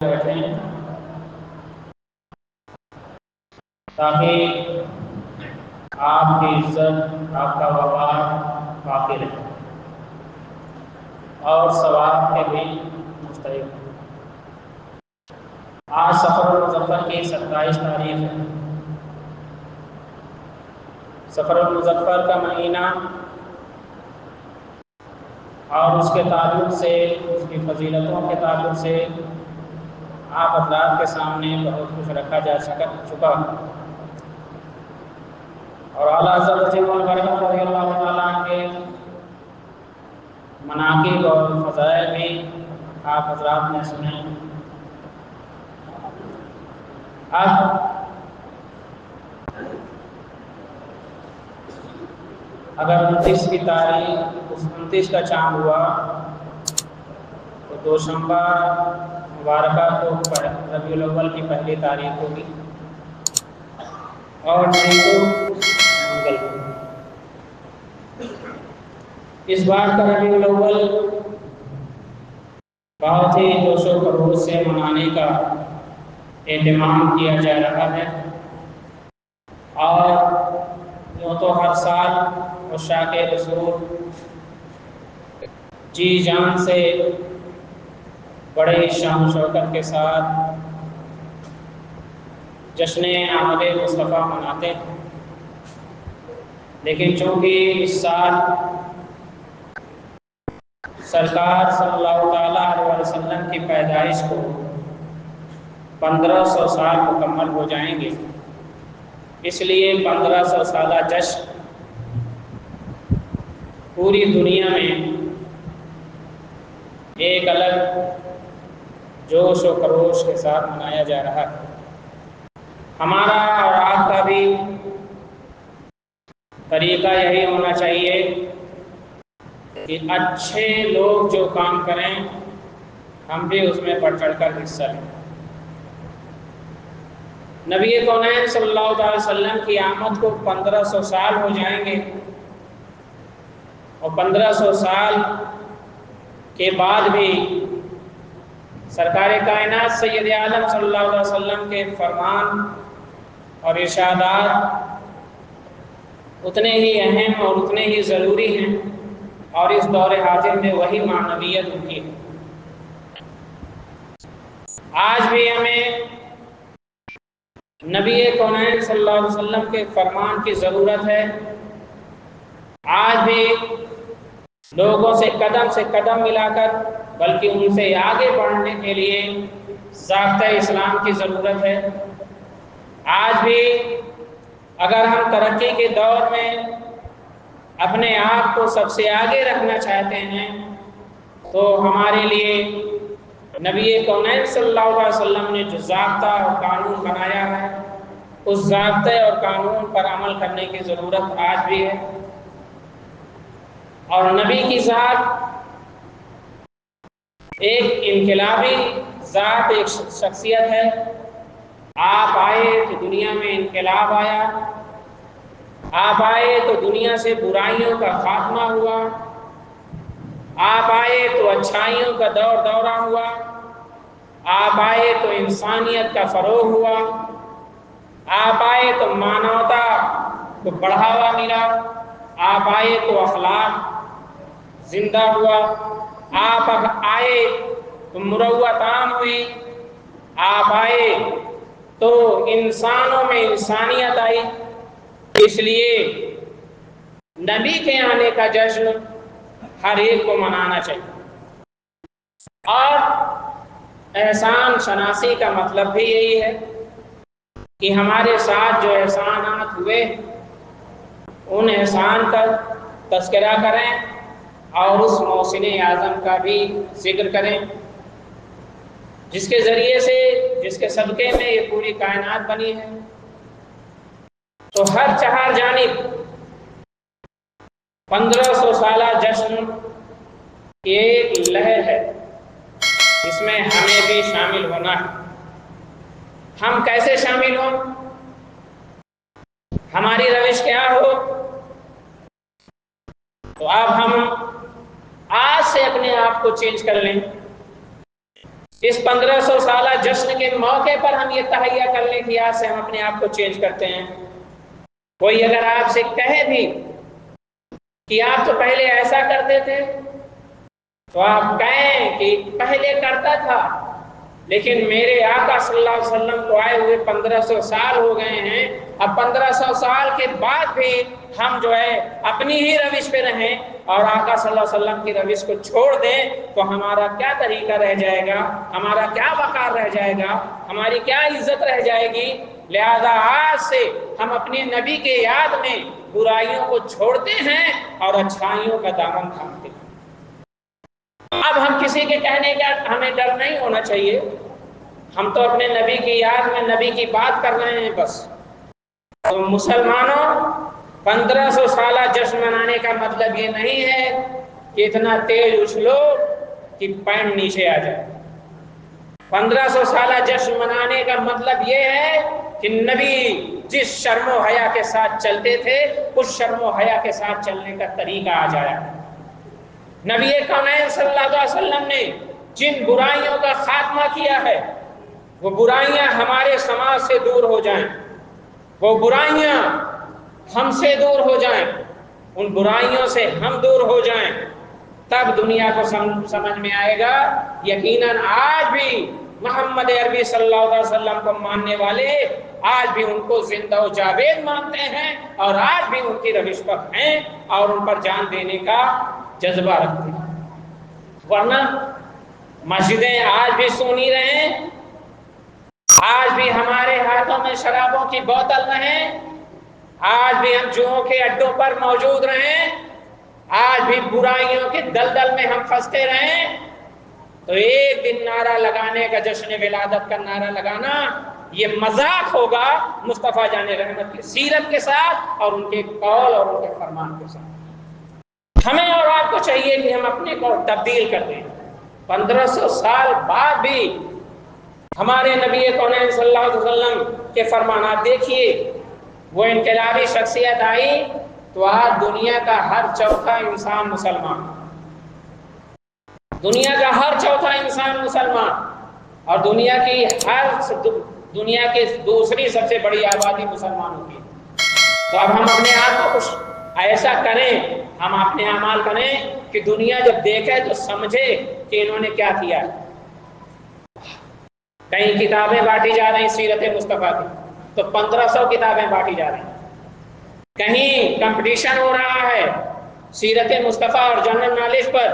بیٹھیں تاکہ آپ کی عزت، آپ کا وقار باقی رہے اور ثواب کے بھی مستحق ہو۔ آج سفر المظفر کی 27 تاریخ ہے۔ سفر المظفر کا مہینہ اور اس کے تعلق سے، اس کی فضیلتوں کے تعلق سے آپ حضرات کے سامنے بہت کچھ رکھا جا چکا اور اعلیٰ حضرت برکت رضی اللہ تعالیٰ عنہ کے مناقب اور فضائل بھی آپ حضرات نے سنے۔ اب اگر 29 کی تاریخ 29 کا چاند ہوا تو دوشنبہ مبارکہ کو ربیع الاول کی پہلی تاریخ ہوگی اور نہیں تو منگل کو۔ اس بار کا ربیع الاول بہت ہی جوش و خروش سے منانے کا اہتمام کیا جا رہا ہے اور یوں تو ہر سال عشاق رسول جی جان سے بڑے شان و شوکت کے ساتھ جشن آمد مصطفیٰ مناتے ہیں، لیکن چونکہ اس سال سرکار صلی اللہ علیہ وسلم کی پیدائش کو 1500 سال مکمل ہو جائیں گے، اس لیے 1500 سالہ جشن پوری دنیا میں ایک الگ جوش و خروش کے ساتھ منایا جا رہا ہے۔ ہمارا اور آپ کا بھی طریقہ یہی ہونا چاہیے کہ اچھے لوگ جو کام کریں ہم بھی اس میں بڑھ چڑھ کر حصہ لیں۔ نبی کونین صلی اللہ علیہ وسلم کی آمد کو 1500 سال ہو جائیں گے اور 1500 سال کے بعد بھی سرکار کائنات سید عالم صلی اللہ علیہ وسلم کے فرمان اور ارشادات اتنے ہی اہم اور اتنے ہی ضروری ہیں اور اس دور حاضر میں وہی معنویت ان کی ہے۔ آج بھی ہمیں نبی کونین صلی اللہ علیہ وسلم کے فرمان کی ضرورت ہے۔ آج بھی لوگوں سے قدم ملا کر بلکہ ان سے آگے بڑھنے کے لیے ضابطۂ اسلام کی ضرورت ہے۔ آج بھی اگر ہم ترقی کے دور میں اپنے آپ کو سب سے آگے رکھنا چاہتے ہیں تو ہمارے لیے نبی کونین صلی اللہ علیہ وسلم نے جو ضابطہ اور قانون بنایا ہے اس ضابطے اور قانون پر عمل کرنے کی ضرورت آج بھی ہے۔ اور نبی کی ذات ایک انقلابی ذات، ایک شخصیت ہے۔ آپ آئے تو دنیا میں انقلاب آیا، آپ آئے تو دنیا سے برائیوں کا خاتمہ ہوا، آپ آئے تو اچھائیوں کا دورہ ہوا، آپ آئے تو انسانیت کا فروغ ہوا، آپ آئے تو مانوتا کو بڑھاوا ملا، آپ آئے تو اخلاق زندہ ہوا، آپ آئے تو مروت عام ہوئی، آپ آئے تو انسانوں میں انسانیت آئی۔ اس لیے نبی کے آنے کا جشن ہر ایک کو منانا چاہیے اور احسان شناسی کا مطلب بھی یہی ہے کہ ہمارے ساتھ جو احسانات ہوئے ان احسان کا تذکرہ کریں اور اس محسن اعظم کا بھی ذکر کریں جس کے ذریعے سے، جس کے صدقے میں یہ پوری کائنات بنی ہے۔ تو ہر چہار جانب 1500 سالہ جشن کی ایک لہر ہے، اس میں ہمیں بھی شامل ہونا ہے۔ ہم کیسے شامل ہوں؟ ہماری روش کیا ہو؟ تو اب ہم آج سے اپنے آپ کو چینج کر لیں۔ اس 1500 سالہ جشن کے موقع پر ہم یہ تہیہ کرنے کی آس سے ہم اپنے آپ کو چینج کرتے ہیں۔ کوئی اگر آپ سے کہے بھی کہ آپ تو پہلے ایسا کرتے تھے، تو آپ کہیں کہ پہلے کرتا تھا، لیکن میرے آقا صلی اللہ علیہ وسلم کو آئے ہوئے 1500 سال ہو گئے ہیں، اب 1500 سال کے بعد بھی ہم جو ہے اپنی ہی روش پہ رہیں اور آقا صلی اللہ علیہ وسلم کی روش کو چھوڑ دیں، تو ہمارا کیا طریقہ رہ جائے گا، ہمارا کیا وقار رہ جائے گا، ہماری کیا عزت رہ جائے گی؟ لہذا آج سے ہم اپنے نبی کے یاد میں برائیوں کو چھوڑتے ہیں اور اچھائیوں کا دامن تھامتے ہیں۔ اب ہم کسی کے کہنے کا ہمیں ڈر نہیں ہونا چاہیے، ہم تو اپنے نبی کی یاد میں نبی کی بات کر رہے ہیں بس۔ تو مسلمانوں، 1500 سالہ جشن منانے کا مطلب یہ نہیں ہے کہ اتنا تیز اچھلو کہ پینٹ نیچے آ جائے۔ 1500 سالہ جشن منانے کا مطلب یہ ہے کہ نبی جس شرم و حیا کے ساتھ چلتے تھے اس شرم و حیا کے ساتھ چلنے کا طریقہ آ جائے۔ نبی کونین صلی اللہ علیہ وسلم نے جن برائیوں کا خاتمہ کیا ہے وہ برائیاں ہمارے سماج سے دور ہو جائیں، وہ برائیاں ہم سے دور ہو جائیں، ان برائیوں سے ہم دور ہو جائیں، تب دنیا کو سمجھ میں آئے گا یقیناً آج بھی محمد عربی صلی اللہ علیہ وسلم کو ماننے والے آج بھی ان کو زندہ و جاوید مانتے ہیں اور آج بھی ان کی روش پر ہیں اور ان پر جان دینے کا جذبہ رکھتے ہیں۔ ورنہ مسجدیں آج بھی سونی رہیں، آج بھی ہمارے ہاتھوں میں شرابوں کی بوتل رہیں، آج بھی ہم جوؤں کے اڈوں پر موجود رہیں، آج بھی برائیوں کے دلدل میں ہم پھنستے رہیں، تو ایک دن نعرہ لگانے کا، جشن ولادت کا نعرہ لگانا یہ مذاق ہوگا مصطفیٰ جان رحمت کی سیرت کے ساتھ اور ان کے قول اور ان کے فرمان کے ساتھ۔ ہمیں اور آپ کو چاہیے کہ ہم اپنے کو تبدیل کر دیں۔ 1500 سال بعد بھی ہمارے نبی کونین صلی اللہ علیہ وسلم کے فرمانات دیکھیے، وہ انقلابی شخصیت آئی تو آج دنیا کا ہر چوتھا انسان مسلمان، دنیا کا ہر چوتھا انسان مسلمان، اور دنیا کی دوسری سب سے بڑی آبادی مسلمانوں کی۔ تو اب ہم اپنے آپ کو کچھ ایسا کریں، ہم اپنے اعمال کریں کہ دنیا جب دیکھے تو سمجھے کہ انہوں نے کیا کیا۔ کہیں کتابیں بانٹی جا رہی سیرت مصطفیٰ کی تو 1500 کتابیں بانٹی جا رہی ہیں، کہیں کمپٹیشن ہو رہا ہے سیرت مصطفیٰ اور جنرل نالج پر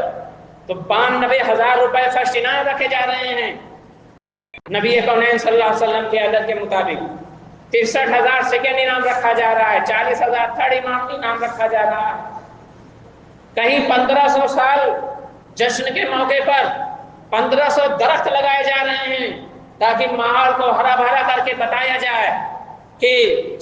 تو 92,000 روپے فرسٹ انعام رکھے جا رہے ہیں نبی کونین صلی اللہ علیہ وسلم کے عدد کے مطابق، 63,000 سیکنڈ انعام رکھا جا رہا ہے، 40,000 تھرڈ انعام رکھا جا رہا ہے۔ کہیں 1500 سال جشن کے موقع پر 1500 درخت لگائے جا رہے ہیں تاکہ ماحول کو ہرا بھرا کر کے بتایا جائے کہ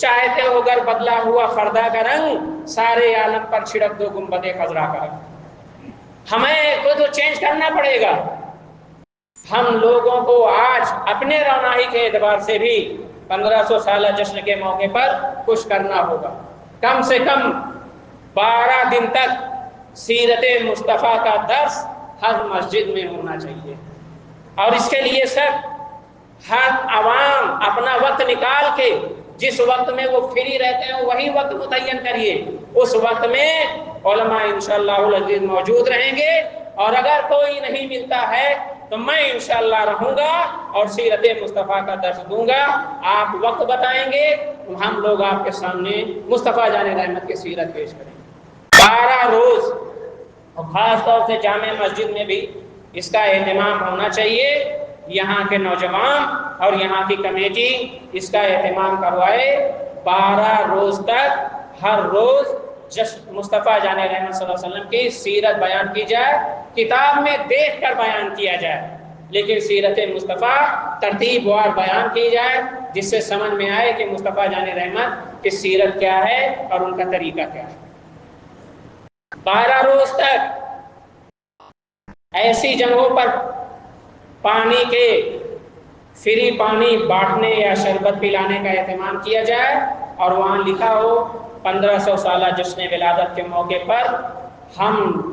چاہتے ہو گر بدلا ہوا خردہ کا رنگ، سارے عالم پر چھڑک دو گنبد خضرا کا رنگ۔ ہمیں کو تو چینج کرنا پڑے گا۔ ہم لوگوں کو آج اپنے رونائی کے اعتبار سے بھی 1500 سالہ جشن کے موقع پر کچھ کرنا ہوگا۔ کم سے کم 12 دن تک سیرت مصطفیٰ کا درس ہر مسجد میں ہونا چاہیے، اور اس کے لیے سب ہر عوام اپنا وقت نکال کے جس وقت میں وہ فری رہتے ہیں وہی وقت متعین کریے، اس وقت میں علماء انشاءاللہ العزیز موجود رہیں گے، اور اگر کوئی نہیں ملتا ہے تو میں انشاءاللہ رہوں گا اور سیرت مصطفیٰ کا درس دوں گا۔ آپ وقت بتائیں گے، ہم لوگ آپ کے سامنے مصطفیٰ جان رحمت کی سیرت پیش کریں گے۔ 12 روز، اور خاص طور سے جامع مسجد میں بھی اس کا اہتمام ہونا چاہیے۔ یہاں کے نوجوان اور یہاں کی کمیٹی اس کا اہتمام کروائے۔ 12 روز تک ہر روز مصطفیٰ جان رحمت صلی اللہ علیہ وسلم کی سیرت بیان کی جائے، کتاب میں دیکھ کر بیان کیا جائے، لیکن سیرت مصطفیٰ ترتیب وار بیان کی جائے جس سے سمجھ میں آئے کہ مصطفیٰ جان رحمت کی سیرت کیا ہے اور ان کا طریقہ کیا ہے۔ 12 روز تک ایسی جگہوں پر پانی کے فری پانی بانٹنے یا شربت پلانے کا اہتمام کیا جائے، اور وہاں لکھا ہو 1500 سالہ جشن ولادت کے موقع پر ہم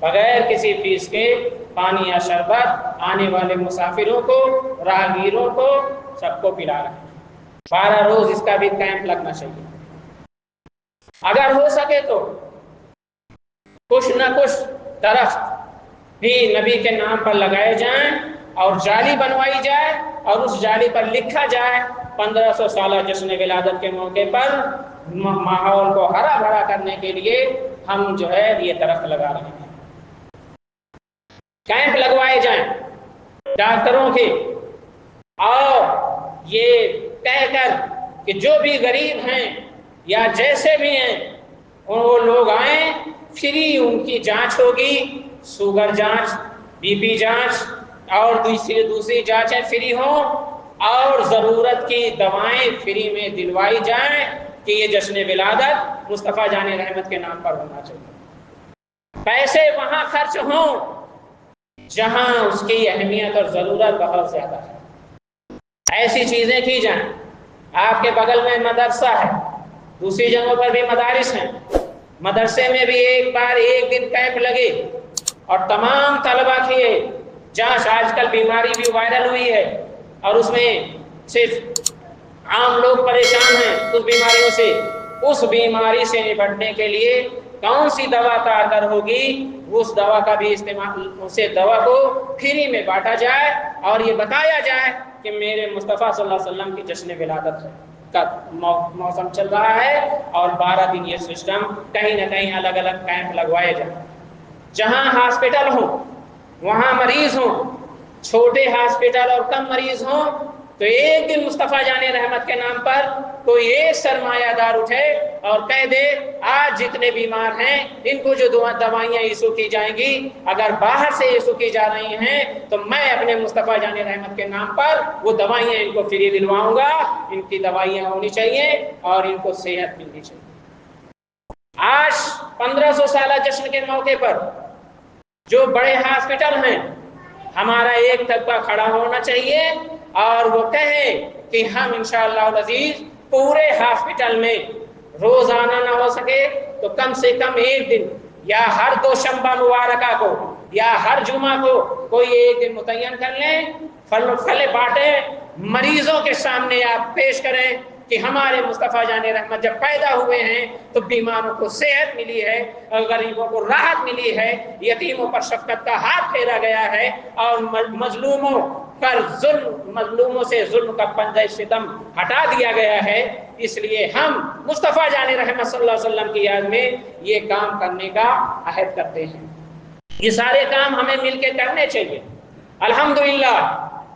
بغیر کسی فیس کے پانی یا شربت آنے والے مسافروں کو، راہگیروں کو، سب کو پلا رہے ہیں۔ 12 روز اس کا بھی کیمپ لگنا چاہیے۔ اگر ہو سکے تو کچھ نہ کچھ درخت بھی نبی کے نام پر لگائے جائیں اور جالی بنوائی جائے اور اس جالی پر لکھا جائے 1500 سالہ جشن ولادت کے موقع پر ماحول کو ہرا بھرا کرنے کے لیے ہم جو ہے یہ درخت لگا رہے ہیں۔ کیمپ لگوائے جائیں ڈاکٹروں کے، اور یہ کہہ کر کہ جو بھی غریب ہیں یا جیسے بھی ہیں وہ لوگ آئیں، فری ان کی جانچ ہوگی، شوگر جانچ، بی پی جانچ اور دوسری جانچیں فری ہوں، اور ضرورت کی دوائیں فری میں دلوائی جائیں کہ یہ جشن ولادت مصطفیٰ جان رحمت کے نام پر ہونا چاہیے۔ پیسے وہاں خرچ ہوں جہاں اس کی اہمیت اور ضرورت بہت زیادہ ہے، ایسی چیزیں کی جائیں۔ آپ کے بغل میں مدرسہ ہے، دوسری جگہوں پر بھی مدارس ہیں، مدرسے میں بھی ایک بار ایک دن کیمپ لگے اور تمام طلبہ کی جانچ۔ آج کل بیماری بھی وائرل ہوئی ہے اور اس میں صرف عام لوگ پریشان ہیں اس بیماریوں سے، اس بیماری سے نپٹنے کے لیے کون سی دوا کارگر ہوگی اس دوا کا بھی استعمال، اسے دوا کو فری میں بانٹا جائے اور یہ بتایا جائے کہ میرے مصطفیٰ صلی اللہ علیہ وسلم کی جشن ولادت کا موسم چل رہا ہے، اور 12 دن یہ سسٹم کہیں نہ کہیں الگ الگ کیمپ لگوائے جائیں۔ جہاں ہاسپٹل ہوں وہاں مریض ہوں، چھوٹے ہاسپٹل اور کم مریض ہوں تو ایک دن مصطفیٰ جان رحمت کے نام پر کوئی ایک سرمایہ دار اٹھے اور کہہ دے آج جتنے بیمار ہیں ان کو جو دوائیاں ایشو کی جائیں گی، اگر باہر سے ایشو کی جا رہی ہیں تو میں اپنے مصطفیٰ جان رحمت کے نام پر وہ دوائیاں ان کو فری دلواؤں گا۔ ان کی دوائیاں ہونی چاہیے اور ان کو صحت ملنی چاہیے۔ آج 1500 سالہ جشن کے موقع پر جو بڑے ہاسپٹل ہیں ہمارا ایک طبقہ کھڑا ہونا چاہیے اور وہ کہے کہ ہم انشاءاللہ العزیز پورے ہاسپٹل میں روزانہ نہ ہو سکے تو کم سے کم ایک دن یا ہر دوشنبہ مبارکہ کو یا ہر جمعہ کو کوئی ایک دن متعین کر لیں، پھل بانٹیں، مریضوں کے سامنے آپ پیش کریں کہ ہمارے مصطفیٰ جان رحمت جب پیدا ہوئے ہیں تو بیماروں کو صحت ملی ہے اور غریبوں کو راحت ملی ہے، یتیموں پر شفقت کا ہاتھ پھیرا گیا ہے اور مظلوموں پر مظلوموں سے ظلم کا پنجہ ستم ہٹا دیا گیا ہے۔ اس لیے ہم مصطفیٰ جان رحمت صلی اللہ علیہ وسلم کی یاد میں یہ کام کرنے کا عہد کرتے ہیں۔ یہ سارے کام ہمیں مل کے کرنے چاہیے۔ الحمدللہ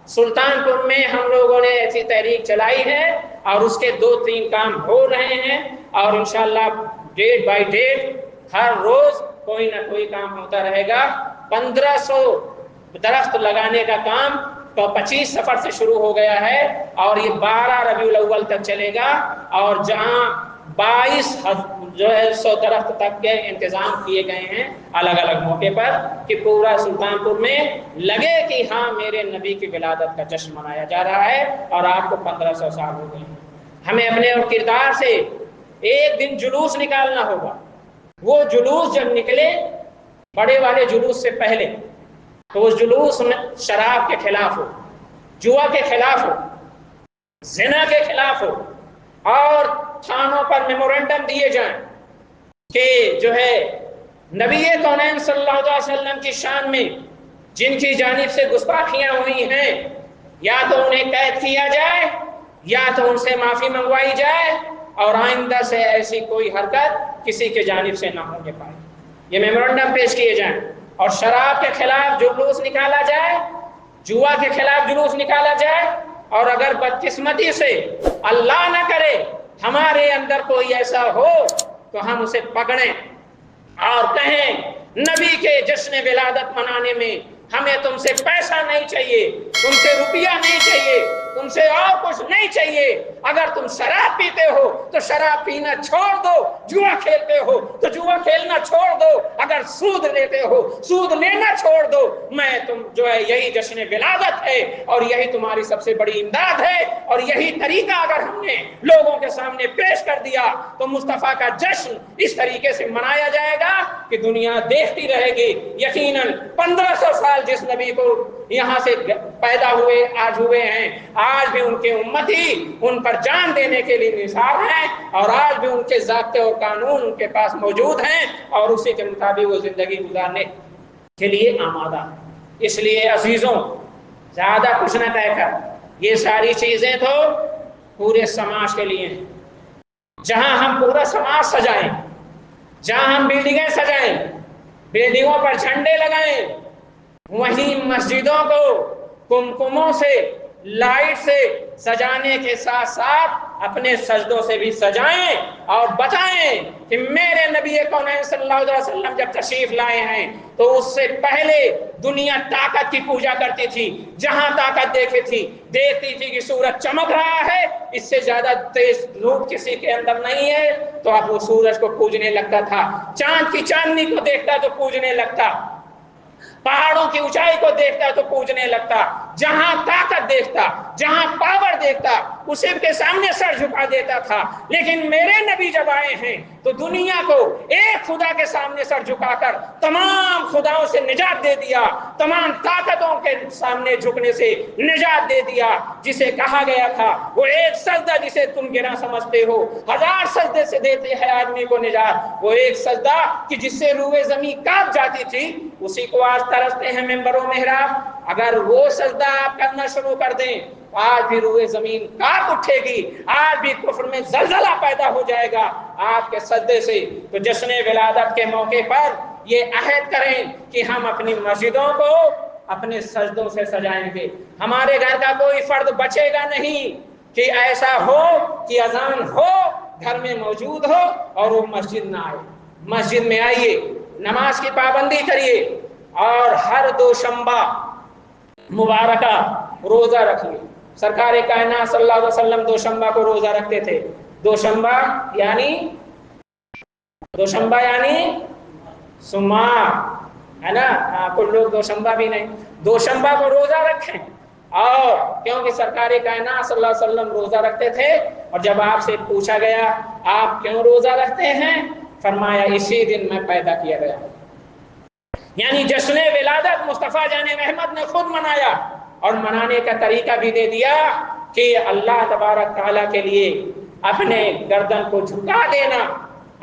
سلطان پور میں ہم لوگوں نے ایسی تحریک چلائی ہے اور اس کے 2-3 کام ہو رہے ہیں، اور انشاءاللہ ڈیٹ بائی ڈیٹ ہر روز کوئی نہ کوئی کام ہوتا رہے گا۔ 1500 درخت لگانے کا کام 25 سفر سے شروع ہو گیا ہے اور یہ 12 ربیع الاول تک چلے گا، اور جہاں 22,100 درخت تک کے انتظام کیے گئے ہیں الگ الگ موقع پر کہ پورا سلطان پور میں لگے کہ ہاں میرے نبی کی ولادت کا جشن منایا جا رہا ہے، اور آپ کو 1500 سال ہو گئے ہیں۔ ہمیں اپنے اور کردار سے ایک دن جلوس نکالنا ہوگا۔ وہ جلوس جب نکلے بڑے والے جلوس سے پہلے تو وہ جلوس شراب کے خلاف ہو، جوا کے خلاف ہو، زنا کے خلاف ہو، اور تھانوں پر میمورنڈم دیے جائیں کہ جو ہے نبی کونین صلی اللہ علیہ وسلم کی شان میں جن کی جانب سے گستاخیاں ہوئی ہیں یا تو انہیں قید کیا جائے یا تو ان سے معافی منگوائی جائے، اور آئندہ سے ایسی کوئی حرکت کسی کے جانب سے نہ ہونے پائے۔ یہ میمورنڈم پیش کیے جائیں، اور شراب کے خلاف جلوس نکالا جائے، جوا کے خلاف جلوس نکالا جائے، اور اگر بدقسمتی سے اللہ نہ کرے ہمارے اندر کوئی ایسا ہو تو ہم اسے پکڑیں اور کہیں نبی کے جشن ولادت منانے میں ہمیں تم سے پیسہ نہیں چاہیے، تم سے روپیہ نہیں چاہیے، تم سے اور کچھ نہیں چاہیے۔ اگر تم شراب پیتے ہو تو شراب پینا چھوڑ دو، جوا کھیلتے ہو تو جوا کھیلنا چھوڑ دو، اگر سود لیتے ہو سود لینا چھوڑ دو۔ میں تم جو ہے یہی جشن ولادت ہے اور یہی تمہاری سب سے بڑی امداد ہے، اور یہی طریقہ اگر ہم نے لوگوں کے سامنے پیش کر دیا تو مصطفیٰ کا جشن اس طریقے سے منایا جائے گا کہ دنیا دیکھتی رہے گی۔ یقیناً 1500 سال جس نبی کو یہاں سے پیدا ہوئے آج ہوئے ہیں، آج بھی ان کے امتی ان پر جان دینے کے لیے نثار ہیں، اور آج بھی ان کے ضابطے اور قانون ان کے پاس موجود ہیں، اور اسی کے مطابق وہ زندگی گزارنے کے لیے آمادہ ہیں۔ اس لیے عزیزوں، زیادہ کچھ نہ کہہ کر، یہ ساری چیزیں تو پورے سماج کے لیے ہیں۔ جہاں ہم پورا سماج سجائیں، جہاں ہم بلڈنگیں سجائیں، بلڈنگوں پر جھنڈے لگائیں، وہیں مسجدوں کو کمکموں سے، لائٹ سے سجانے کے ساتھ ساتھ اپنے سجدوں سے بھی سجائیں، اور بتائیں کہ میرے نبی کون صلی اللہ علیہ وسلم جب تشریف لائے ہیں تو اس سے پہلے دنیا طاقت کی پوجا کرتی تھی۔ جہاں طاقت دیکھتی تھی کہ سورج چمک رہا ہے، اس سے زیادہ تیز دھوپ کسی کے اندر نہیں ہے، تو اب وہ سورج کو پوجنے لگتا تھا، چاند کی چاندنی کو دیکھتا تو پوجنے لگتا، پہاڑوں کی اونچائی کو دیکھتا تو پوجنے لگتا، جہاں طاقت دیکھتا، جہاں پاور دیکھتا، اسے کے سامنے سر جھکا دیتا تھا۔ لیکن میرے نبی جب آئے ہیں تو دنیا کو ایک خدا کے سامنے سر جھکا کر تمام خداؤں سے نجات دے دیا، تمام طاقتوں کے سامنے جھکنے سے نجات دے دیا۔ جسے کہا گیا تھا وہ ایک سجدہ جسے تم گنا سمجھتے ہو 1000 سجدے سے دیتے ہیں آدمی کو نجات، وہ ایک سجدہ کہ جس سے روئے زمین کانپ جاتی تھی، اسی کو آج ترستے ہیں ممبر و محراب۔ اگر وہ سجدہ آپ کرنا شروع کر دیں، آج بھی روئے زمین کانپ اٹھے گی، آج بھی کفر میں زلزلہ پیدا ہو جائے گا آپ کے سجدے سے۔ تو جشن ولادت کے موقع پر یہ عہد کریں کہ ہم اپنی مسجدوں کو اپنے سجدوں سے سجائیں گے۔ ہمارے گھر کا کوئی فرد بچے گا نہیں کہ ایسا ہو کہ اذان ہو، گھر میں موجود ہو اور وہ مسجد نہ آئے۔ مسجد میں آئیے، نماز کی پابندی کریے، اور ہر دوشنبہ مبارکہ روزہ رکھیے۔ سرکار کائنات صلی اللہ علیہ وسلم دوشنبہ کو روزہ رکھتے تھے۔ دوشنبہ یعنی سمار ہے نا، کچھ لوگ دوشنبہ بھی نہیں، دوشنبہ کو روزہ رکھیں۔ اور کیونکہ سرکار کائنات صلی اللہ علیہ وسلم روزہ رکھتے تھے، اور جب آپ سے پوچھا گیا آپ کیوں روزہ رکھتے ہیں، فرمایا اسی دن میں پیدا کیا گیا۔ یعنی جشن ولادت مصطفیٰ جان رحمت نے خود منایا، اور منانے کا طریقہ بھی دے دیا کہ اللہ تبارک تعالیٰ کے لیے اپنے گردن کو جھکا دینا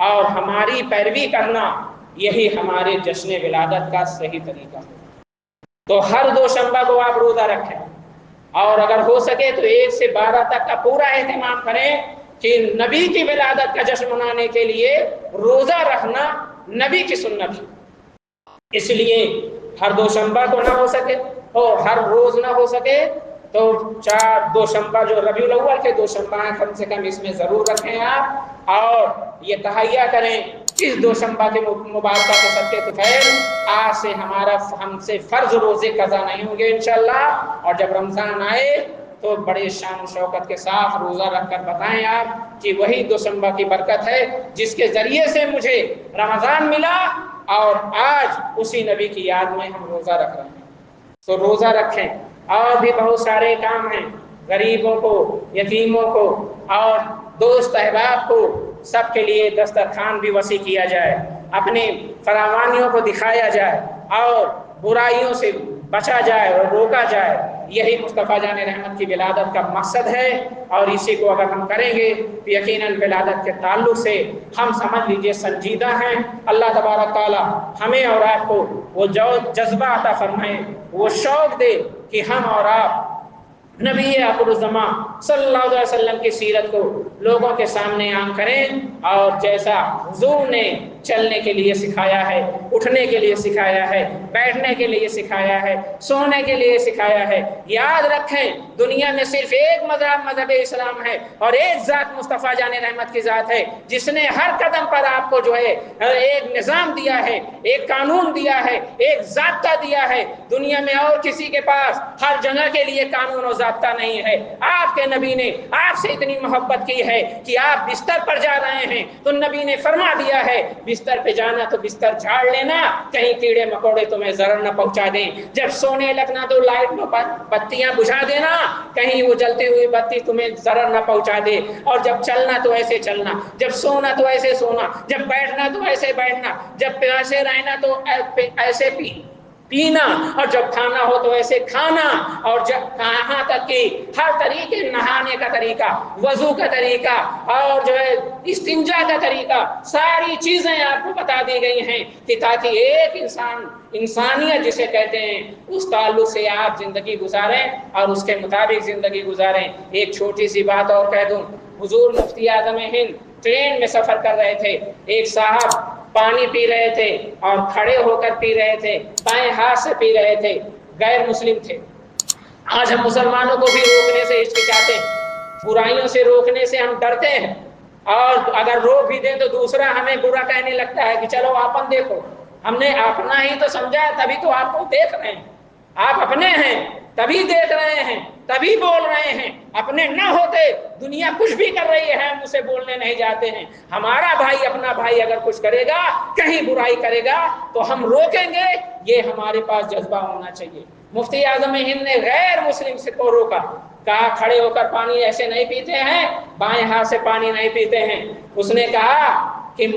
اور ہماری پیروی کرنا، یہی ہمارے جشن ولادت کا صحیح طریقہ ہے۔ تو ہر دوشنبہ کو آپ روزہ رکھیں، اور اگر ہو سکے تو 1 سے 12 تک کا پورا اہتمام کریں کہ نبی کی ولادت کا جشن منانے کے لیے روزہ رکھنا نبی کی سنت ہے۔ اس لیے ہر دوشنبہ کو نہ ہو سکے اور ہر روز نہ ہو سکے تو 4 دوشنبہ جو ربیع الاول کے دوشنبہ ہیں کم سے کم اس میں ضرور رکھیں آپ، اور یہ تہیہ کریں اس دوشنبہ کے مبارکہ کے صدقے طفیل آج سے ہم سے فرض روزے قضا نہیں ہوں گے انشاءاللہ، اور جب رمضان آئے تو بڑے شان و شوکت کے ساتھ روزہ رکھ کر بتائیں آپ کہ وہی دوشنبہ کی برکت ہے جس کے ذریعے سے مجھے رمضان ملا، اور آج اسی نبی کی یاد میں ہم روزہ رکھ رہے ہیں۔ تو روزہ رکھیں، اور بھی بہت سارے کام ہیں، غریبوں کو، یتیموں کو اور دوست احباب کو سب کے لیے دسترخوان بھی وسیع کیا جائے، اپنی فراوانیوں کو دکھایا جائے، اور برائیوں سے بچا جائے اور روکا جائے۔ یہی مصطفیٰ جان رحمت کی ولادت کا مقصد ہے، اور اسی کو اگر ہم کریں گے تو یقیناً ولادت کے تعلق سے ہم سمجھ لیجئے سنجیدہ ہیں۔ اللہ تبارک تعالیٰ ہمیں اور آپ کو وہ جذبہ عطا فرمائے، وہ شوق دے کہ ہم اور آپ نبی آخر الزمان صلی اللہ علیہ وسلم کی سیرت کو لوگوں کے سامنے عام کریں، اور جیسا حضور نے چلنے کے لیے سکھایا ہے، اٹھنے کے لیے سکھایا ہے، بیٹھنے کے لیے سکھایا ہے، سونے کے لیے سکھایا ہے۔ یاد رکھیں دنیا میں صرف ایک مذہب اسلام ہے، اور ایک ذات مصطفیٰ جان رحمت کی ذات ہے جس نے ہر قدم پر آپ کو جو ہے ایک نظام دیا ہے، ایک قانون دیا ہے، ایک ضابطہ دیا ہے۔ دنیا میں اور کسی کے پاس ہر جگہ کے لیے قانون و ضابطہ نہیں ہے. آپ کے نبی نے آپ سے اتنی محبت کی ہے کہ آپ بستر پر جا رہے ہیں تو نبی نے فرما دیا ہے بستر پہ جانا تو بستر جھاڑ لینا, کہیں کیڑے مکوڑے تمہیں ضرر نہ پہنچا دیں. جب سونے لگنا تو لائٹ میں بتیاں بجھا دینا, کہیں وہ جلتی ہوئی بتی تمہیں ضرر نہ پہنچا دے. اور جب چلنا تو ایسے چلنا, جب سونا تو ایسے سونا, جب بیٹھنا تو ایسے بیٹھنا, جب پیاسے رہنا تو ایسے پینا, اور جب کھانا ہو تو ایسے کھانا. اور جب کہاں تک کہ ہر طریقے, نہانے کا طریقہ, وضو کا طریقہ, اور جو ہے استنجا کا طریقہ, ساری چیزیں آپ کو بتا دی گئی ہیں کہ تاکہ ایک انسانیت جسے کہتے ہیں اس تعلق سے آپ زندگی گزاریں اور اس کے مطابق زندگی گزاریں. ایک چھوٹی سی بات اور کہہ دوں, حضور مفتی اعظم ہند ٹرین میں سفر کر رہے تھے, ایک صاحب پانی پی رہے تھے اور کھڑے ہو کر پی رہے تھے, بائیں ہاتھ سے پی رہے تھے, غیر مسلم تھے. آج ہم مسلمانوں کو بھی روکنے سے ہچکچاتے ہیں, برائیوں سے روکنے سے ہم ڈرتے ہیں, اور اگر روک بھی دیں تو دوسرا ہمیں برا کہنے لگتا ہے کہ چلو آپن دیکھو. ہم نے اپنا ہی تو سمجھا ہے, تبھی تو آپ کو دیکھ رہے ہیں. آپ اپنے ہیں تبھی دیکھ رہے ہیں, تبھی بول رہے ہیں. اپنے نہ ہوتے دنیا کچھ بھی کر رہی ہے, ہم اسے بولنے نہیں جاتے ہیں. ہمارا بھائی, اپنا بھائی اگر کچھ کرے گا, کہیں برائی کرے گا تو ہم روکیں گے. یہ ہمارے پاس جذبہ ہونا چاہیے. مفتی اعظم ہند نے غیر مسلم سے کو روکا, کہا کھڑے ہو کر پانی ایسے نہیں پیتے ہیں, بائیں ہاتھ سے پانی نہیں پیتے ہیں. اس نے کہا کہ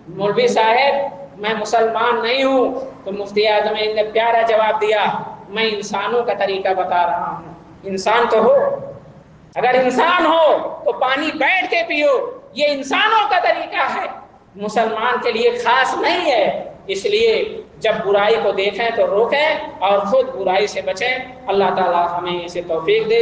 مولوی صاحب میں مسلمان نہیں ہوں. تو مفتی اعظم ہند نے پیارا جواب دیا, میں انسانوں کا طریقہ بتا رہا ہوں. انسان تو ہو, اگر انسان ہو تو پانی بیٹھ کے پیو, یہ انسانوں کا طریقہ ہے, مسلمان کے لیے خاص نہیں ہے. اس لیے جب برائی کو دیکھیں تو روکیں اور خود برائی سے بچیں. اللہ تعالی ہمیں اسے توفیق دے.